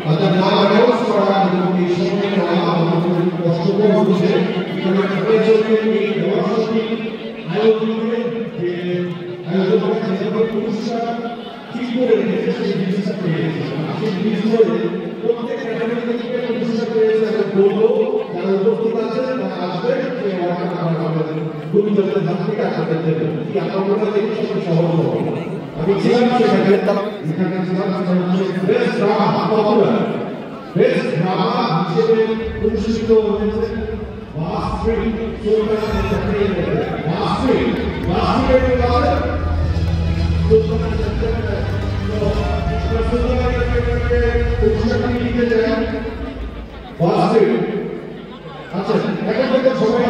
তাদের নাম অ্যানাউন্স করা এবং এই সময় আমাদের কষ্টকর হচ্ছে এখানে আয়োজনকে এই ব্যবসাটি আয়োজনের যে আয়োজন যেভাবে পুরস্কার ঠিক করে রেখেছে সেই জিনিসটা পেয়েছে সেই জিনিসগুলো প্রত্যেক ক্যাটাগরি থেকে পুরস্কার পেয়েছে এবং বলবো যারা উপস্থিত আছেন তারা আসবেন যে আমাদের গুরুজনদের হাত থেকে আপনাদের দেবেন কি আপনারা দেখে সবচেয়ে সহজ হবে আমি ছিলাম সেখানে best drama popular best drama হিসেবে পুরস্কৃত হয়েছে বাসফ্রি সুলতান বাসফ্রি বাসফ্রি পুরস্কারটি নিতে চাই বাসফ্রি আচ্ছা এখন থেকে সবাই